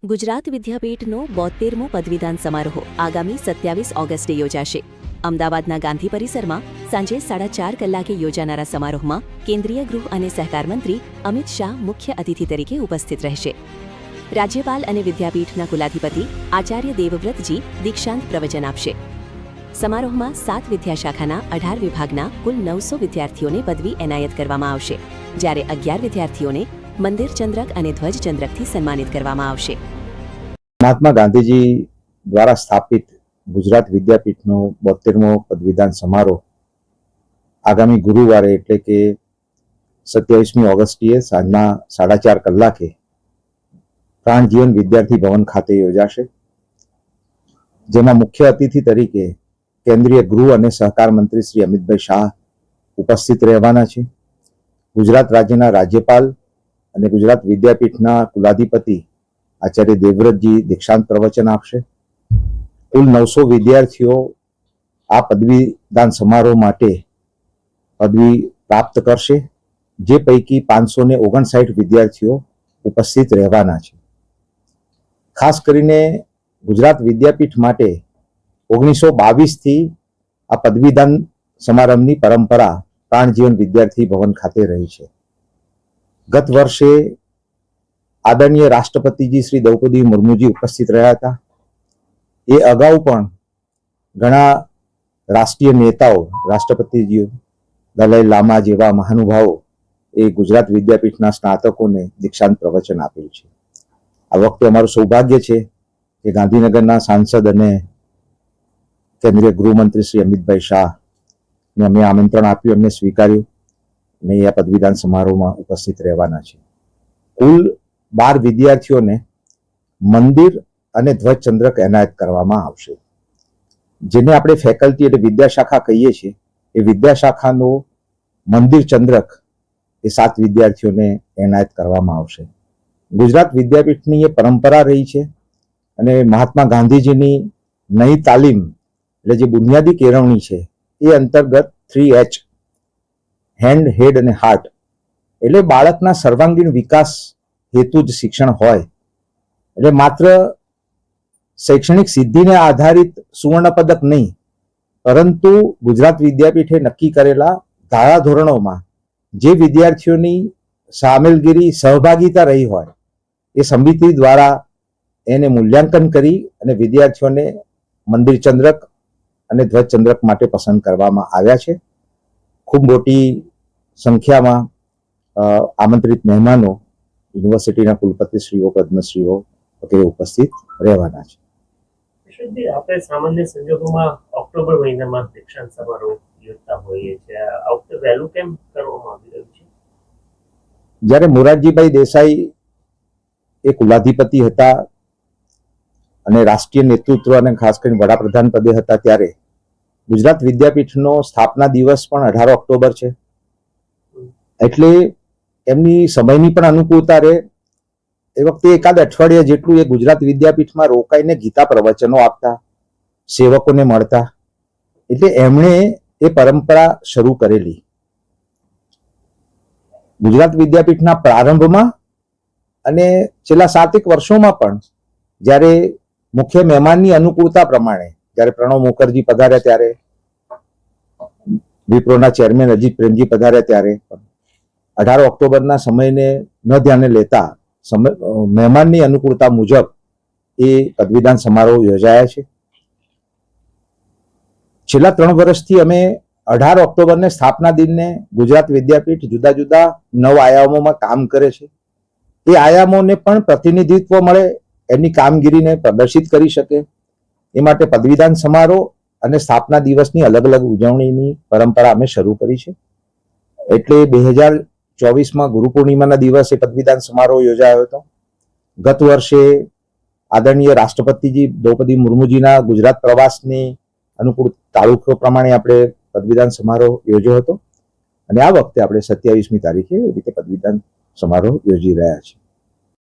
ગુજરાત વિદ્યાપીઠનો 72મો પદવીદાન સમારોહ આગામી 27 ઓગસ્ટે યોજાશે. અમદાવાદના ગાંધી પરિસરમાં સાંજે 4:30 કલાકે યોજાનારા સમારોહમાં કેન્દ્રીય ગૃહ અને સહકાર મંત્રી અમિત શાહ મુખ્ય અતિથિ તરીકે ઉપસ્થિત રહેશે. રાજ્યપાલ અને વિદ્યાપીઠના કુલાધિપતિ આચાર્ય દેવવ્રતજી દીક્ષાંત પ્રવચન આપશે. સમારોહમાં 7 વિદ્યાશાખાના 18 વિભાગના કુલ 900 વિદ્યાર્થીઓને પદવી એનાયત કરવામાં આવશે, જ્યારે 11 વિદ્યાર્થીઓને મંદિર ચંદ્રક અને ધ્વજ ચંદ્રકથી સન્માનિત કરવામાં આવશે. મહાત્મા ગાંધીજી દ્વારા સ્થાપિત ગુજરાત વિદ્યાપીઠનો 72મો પદવીદાન સમારોહ આગામી ગુરુવારે એટલે કે 27મી ઓગસ્ટે સાંજના 4:30 કલાકે પ્રાણજીવન વિદ્યાર્થી ભવન ખાતે યોજાશે, જેમાં મુખ્ય અતિથિ તરીકે કેન્દ્રીય ગૃહ અને સહકાર મંત્રી શ્રી અમિતભાઈ શાહ ઉપસ્થિત રહેવાના છે. ગુજરાત રાજ્યના રાજ્યપાલ અને ગુજરાત વિદ્યાપીઠના કુલાધિપતિ આચાર્ય દેવવ્રતજી દીક્ષાંત પ્રવચન આપશે. કુલ 900 વિદ્યાર્થીઓ આ પદવીદાન સમારોહ માટે પદવી પ્રાપ્ત કરશે, જે પૈકી 559 વિદ્યાર્થીઓ ઉપસ્થિત રહેવાના છે. ખાસ કરીને ગુજરાત વિદ્યાપીઠ માટે 1922થી આ પદવીદાન સમારંભની પરંપરા પ્રાણજીવન વિદ્યાર્થી ભવન ખાતે રહી છે. ગત વર્ષે આદરણીય રાષ્ટ્રપતિજી શ્રી દ્રૌપદી મુર્મુજી ઉપસ્થિત રહ્યા હતા. એ અગાઉ પણ ઘણા રાષ્ટ્રીય નેતાઓ, રાષ્ટ્રપતિજીઓ, દલાઈ લામા જેવા મહાનુભાવો એ ગુજરાત વિદ્યાપીઠના સ્નાતકોને દીક્ષાંત પ્રવચન આપ્યું છે. આ વખતે અમારું સૌભાગ્ય છે કે ગાંધીનગરના સાંસદ અને કેન્દ્રીય ગૃહમંત્રી શ્રી અમિતભાઈ શાહને અમે આમંત્રણ આપ્યું, એમને સ્વીકાર્યું અને આ પદવીદાન સમારોહમાં ઉપસ્થિત રહેવાના છે. કુલ 12 વિદ્યાર્થીઓને મંદિર અને ધ્વજ ચંદ્રક એનાયત કરવામાં આવશે, જેને આપણે ફેકલ્ટી એટલે વિદ્યાશાખા કહીએ છીએ. એ વિદ્યાશાખાનો મંદિર ચંદ્રક એ 7 વિદ્યાર્થીઓને એનાયત કરવામાં આવશે. ગુજરાત વિદ્યાપીઠની એ પરંપરા રહી છે અને મહાત્મા ગાંધીજીની નઈ તાલીમ એટલે જે બુનિયાદી કેળવણી છે એ અંતર્ગત 3H હેન્ડ, હેડ અને હાર્ટ એટલે બાળકના સર્વાંગીણ વિકાસ હેતુ જ શિક્ષણ હોય. એટલે માત્ર શૈક્ષણિક સિદ્ધિને આધારિત સુવર્ણ પદક નહીં, પરંતુ ગુજરાત વિદ્યાપીઠે નક્કી કરેલા ધારાધોરણોમાં જે વિદ્યાર્થીઓની સામેલગીરી, સહભાગિતા રહી હોય એ સમિતિ દ્વારા એને મૂલ્યાંકન કરી અને વિદ્યાર્થીઓને મંદિર ચંદ્રક અને ધ્વજ ચંદ્રક માટે પસંદ કરવામાં આવ્યા છે. ખૂબ મોટી સંખ્યામાં આમંત્રિત મહેમાનો, યુનિવર્સિટીના કુલપતિશ્રીઓ, પદ્મશ્રીઓ વગેરે ઉપસ્થિત રહેવાના છે. આપણે સામાન્ય સંજોગોમાં ઓક્ટોબર મહિનામાં દીક્ષાંત સમારોહ યોજતા હોઈએ છીએ. આ વખતે વહેલું કેમ કરવામાં આવી રહ્યું છે? જ્યારે મોરારજીભાઈ દેસાઈ એ કુલાધિપતિ હતા અને રાષ્ટ્રીય નેતૃત્વ અને ખાસ કરીને વડાપ્રધાન પદે હતા, ત્યારે ગુજરાત વિદ્યાપીઠનો સ્થાપના દિવસ પણ 18 ઓક્ટોબર છે. એટલે એમની સમયની પણ અનુકૂળતા રહે. એ વખતે એકાદ અઠવાડિયા જેટલું એ ગુજરાત વિદ્યાપીઠમાં રોકાઈને ગીતા પ્રવચનો આપતા, સેવકોને મળતા. એટલે એમણે એ પરંપરા શરૂ કરેલી. ગુજરાત વિદ્યાપીઠના પ્રારંભમાં અને છેલ્લા 7 વર્ષોમાં પણ જ્યારે મુખ્ય મહેમાનની અનુકૂળતા પ્રમાણે જ્યારે પ્રણવ મુખર્જી પધાર્યા, ત્યારે વિપ્રોના ચેરમેન અજીત પ્રેમજી પધાર્યા, ત્યારે 18 ઓક્ટોબરના સમયને ન ધ્યાને લેતા મહેમાનની અનુકૂળતા મુજબ એ પદવીદાન સમારોહ યોજાયા છે. છેલ્લા 3 વર્ષથી અમે 18 ઓક્ટોબરને સ્થાપના દિનને ગુજરાત વિદ્યાપીઠ જુદા જુદા 9 આયામોમાં કામ કરે છે. એ આયામોને પણ પ્રતિનિધિત્વ મળે, એમની કામગીરીને પ્રદર્શિત કરી શકે એ માટે પદવીદાન સમારોહ અને સ્થાપના દિવસની અલગ અલગ ઉજવણીની પરંપરા અમે શરૂ કરી છે. એટલે 2024માં ગુરુ પૂર્ણિમાના દિવસે પદવીદાન સમારોહ યોજાયો હતો. ગત વર્ષે આદરણીય રાષ્ટ્રપતિજી દ્રૌપદી મુર્મુજીના ગુજરાત પ્રવાસની અનુકૂળ તારીખો પ્રમાણે આપણે પદવીદાન સમારોહ યોજ્યો હતો અને આ વખતે આપણે 27મી તારીખે એ રીતે પદવીદાન સમારોહ યોજી રહ્યા છીએ.